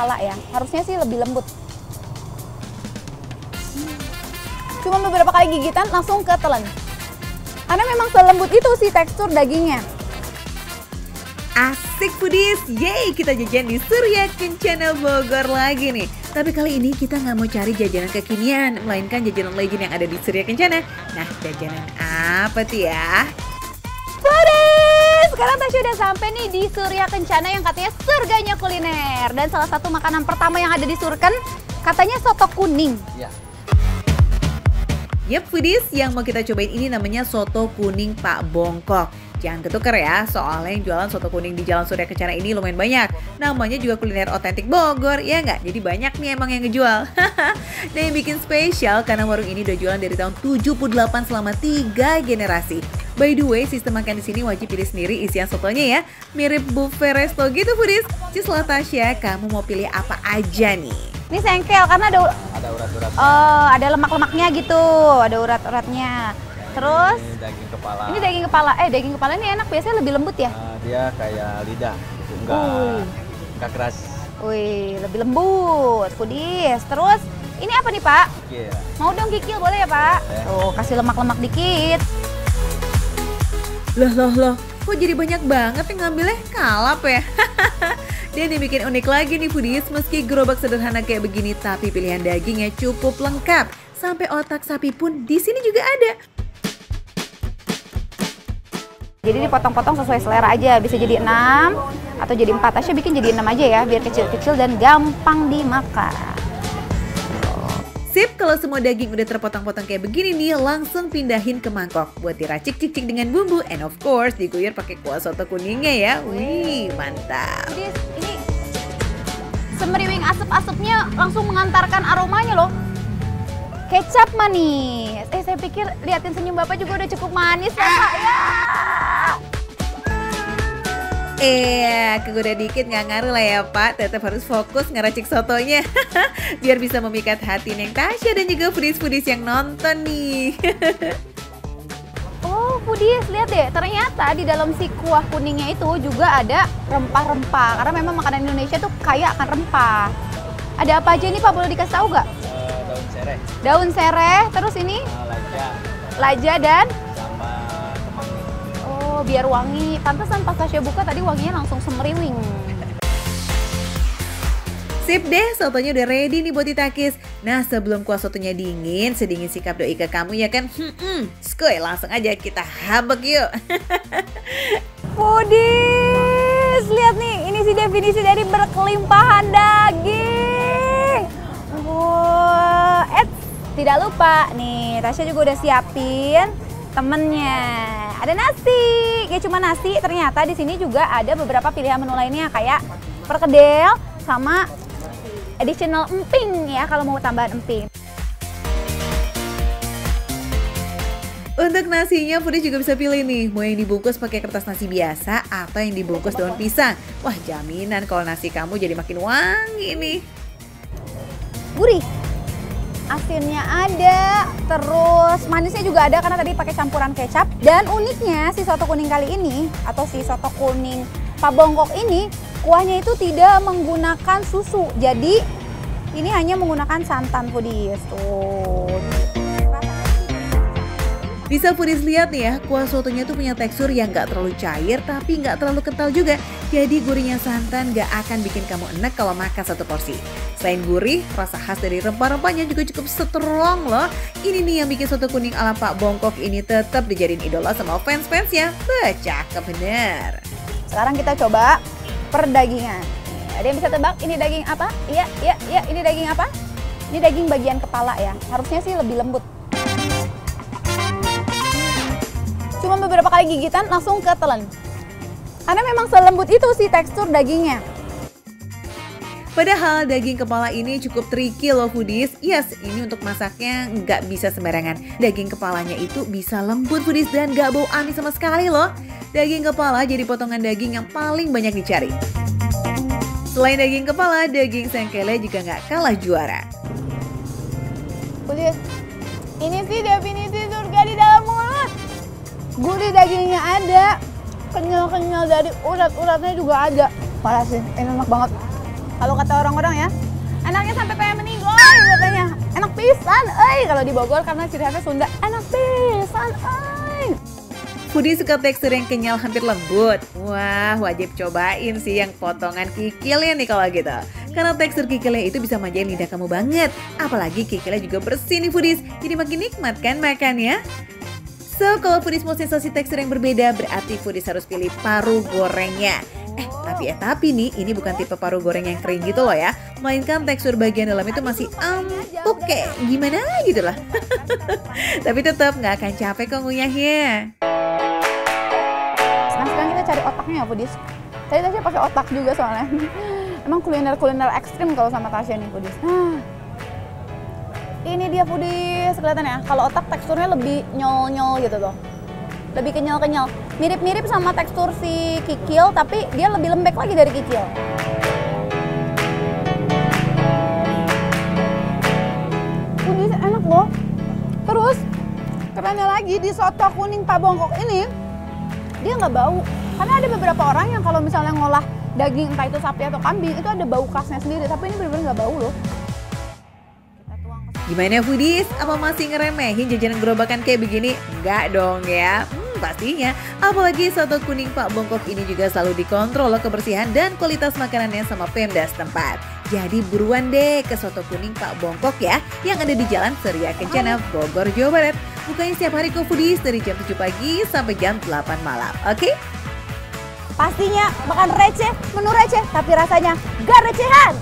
kepala ya. Harusnya sih lebih lembut. Cuma beberapa kali gigitan langsung ketelan. Karena memang selembut itu sih tekstur dagingnya. Asik foodies, yeay kita jajan di Surya Kencana Bogor lagi nih. Tapi kali ini kita nggak mau cari jajanan kekinian, melainkan jajanan legend yang ada di Surya Kencana. Nah, jajanan apa tuh ya? Foodies, sekarang Tasya udah sampai nih di Surya Kencana yang katanya surganya kuliner. Dan salah satu makanan pertama yang ada di Surken katanya soto kuning. Iya. Yap foodies, yang mau kita cobain ini namanya soto kuning Pak Bongkok. Jangan ketuker ya, soalnya yang jualan soto kuning di Jalan Surya Kencana ini lumayan banyak. Namanya juga kuliner otentik Bogor, ya nggak? Jadi banyak nih emang yang ngejual. Dan yang bikin spesial karena warung ini udah jualan dari tahun 78 selama 3 generasi. By the way, sistem makan di sini wajib pilih sendiri isian sotonya ya. Mirip buffet resto gitu foodies. Cislah Tasya, kamu mau pilih apa aja nih? Ini sengkel karena ada urat-uratnya. ada lemak-lemaknya gitu, ada urat-uratnya. Terus Ini daging kepala. ini daging kepala. Daging kepala ini enak, biasanya lebih lembut ya. Dia kayak lidah, gitu. Enggak keras. Wih, lebih lembut, foodies. Terus ini apa nih Pak? Kikil. Mau dong kikil boleh ya Pak? Boleh. Tuh, kasih lemak-lemak dikit. Loh, kok jadi banyak banget yang ngambilnya? Kalap ya? Dan dibikin unik lagi nih foodies, meski gerobak sederhana kayak begini, tapi pilihan dagingnya cukup lengkap. Sampai otak sapi pun di sini juga ada. Jadi dipotong-potong sesuai selera aja, bisa jadi 6 atau jadi 4. Tasya bikin jadi 6 aja ya, biar kecil-kecil dan gampang dimakan. Sip, kalau semua daging udah terpotong-potong kayak begini nih, langsung pindahin ke mangkok buat diracik-cicik dengan bumbu, and of course diguyur pakai kuah soto kuningnya ya. Wih, mantap. Jadi ini semeriwing asap-asapnya langsung mengantarkan aromanya loh. Kecap manis. Saya pikir liatin senyum Bapak juga udah cukup manis ya Pak ya. Kegoda dikit nggak ngaruh lah ya Pak, tetap harus fokus ngeracik sotonya. Biar bisa memikat hati Neng Tasya dan juga foodies-foodies yang nonton nih. Oh foodies, lihat deh, ternyata di dalam si kuah kuningnya itu juga ada rempah-rempah. Karena memang makanan Indonesia tuh kaya akan rempah. Ada apa aja nih Pak, boleh dikasih tahu nggak? Daun sereh. Daun sereh, terus ini laja dan Sama kemangi. oh biar wangi. Pantesan pas Tasya buka tadi wanginya langsung semeriwing. Sip deh, sotonya udah ready nih buat ditakis. Nah, sebelum kuah sotonya dingin, sedingin sikap doi ke kamu ya kan? Skoy, langsung aja kita habek yuk. Foodies, lihat nih, ini sih definisi dari berkelimpahan daging. Wah, tidak lupa nih, Tasya juga udah siapin temennya. Ada nasi, gak cuma nasi, ternyata di sini juga ada beberapa pilihan menu lainnya kayak perkedel sama additional emping ya kalau mau tambahan emping. Untuk nasinya, foodies juga bisa pilih nih, mau yang dibungkus pakai kertas nasi biasa atau yang dibungkus daun pisang. Wah, jaminan kalau nasi kamu jadi makin wangi nih. Gurih, asinnya ada, terus manisnya juga ada karena tadi pakai campuran kecap. Dan uniknya si soto kuning kali ini atau si soto kuning Pak Bongkok ini kuahnya itu tidak menggunakan susu. Jadi ini hanya menggunakan santan foodies. Tuh. Bisa foodies lihat nih ya, kuah sotonya tuh punya tekstur yang nggak terlalu cair tapi nggak terlalu kental juga. Jadi gurihnya santan nggak akan bikin kamu enek kalau makan satu porsi. Selain gurih, rasa khas dari rempah-rempahnya juga cukup strong loh. Ini nih yang bikin soto kuning ala Pak Bongkok ini tetap dijadiin idola sama fans-fansnya. Cakep bener. Sekarang kita coba perdagingan. Ada yang bisa tebak ini daging apa? Iya, ini daging apa? Ini daging bagian kepala ya. Harusnya sih lebih lembut. Cuma beberapa kali gigitan langsung ketelan. Karena memang selembut itu sih tekstur dagingnya. Padahal daging kepala ini cukup tricky loh foodies. Yes, ini untuk masaknya nggak bisa sembarangan. Daging kepalanya itu bisa lembut foodies dan nggak bau amis sama sekali loh. Daging kepala jadi potongan daging yang paling banyak dicari. Selain daging kepala, daging sengkele juga nggak kalah juara. Foodies, ini sih definisi surga di dalam mulut. Gurih dagingnya ada, kenyal-kenyal dari urat-uratnya juga ada. Parah sih, ini enak banget. Kalau kata orang-orang ya, enaknya sampai pengen meninggal katanya. Enak pisan, kalau di Bogor karena ciri khasnya Sunda, enak pisan, Foodies suka tekstur yang kenyal hampir lembut. Wah, wajib cobain sih yang potongan kikilnya nih kalau gitu. Karena tekstur kikilnya itu bisa manjain lidah kamu banget. Apalagi kikilnya juga bersih nih foodies, jadi makin nikmat kan makannya. So, kalau foodies mau sensasi tekstur yang berbeda, berarti foodies harus pilih paru gorengnya. Tapi nih, ini bukan tipe paru goreng yang kering gitu loh ya. Melainkan tekstur bagian dalam itu masih empuk kayak gimana gitu lah. Tapi tetap nggak akan capek kok ngunyahnya. Nah sekarang kita cari otaknya ya foodies. Tadi Tasya pakai otak juga soalnya. Emang kuliner ekstrim kalau sama Tasya nih foodies. Ini dia foodies, kelihatan ya. Kalau otak teksturnya lebih nyol-nyol gitu tuh. Lebih kenyal-kenyal. Mirip-mirip sama tekstur si kikil, tapi dia lebih lembek lagi dari kikil. Foodies enak loh. Terus, kerennya lagi di soto kuning Pak Bongkok ini, dia nggak bau. Karena ada beberapa orang yang kalau misalnya ngolah daging, entah itu sapi atau kambing, itu ada bau khasnya sendiri. Tapi ini benar-benar nggak bau loh. Gimana foodies? Apa masih ngeremehin jajanan gerobakan kayak begini? Enggak dong ya. Pastinya. Apalagi soto kuning Pak Bongkok ini juga selalu dikontrol loh kebersihan dan kualitas makanannya sama Pemda setempat. Jadi buruan deh ke soto kuning Pak Bongkok ya, yang ada di Jalan Surya Kencana, Bogor, Jawa Barat. Bukanya setiap hari kok foodies dari jam 7 pagi sampai jam 8 malam. Oke? Pastinya makan receh, menu receh, tapi rasanya gak recehan.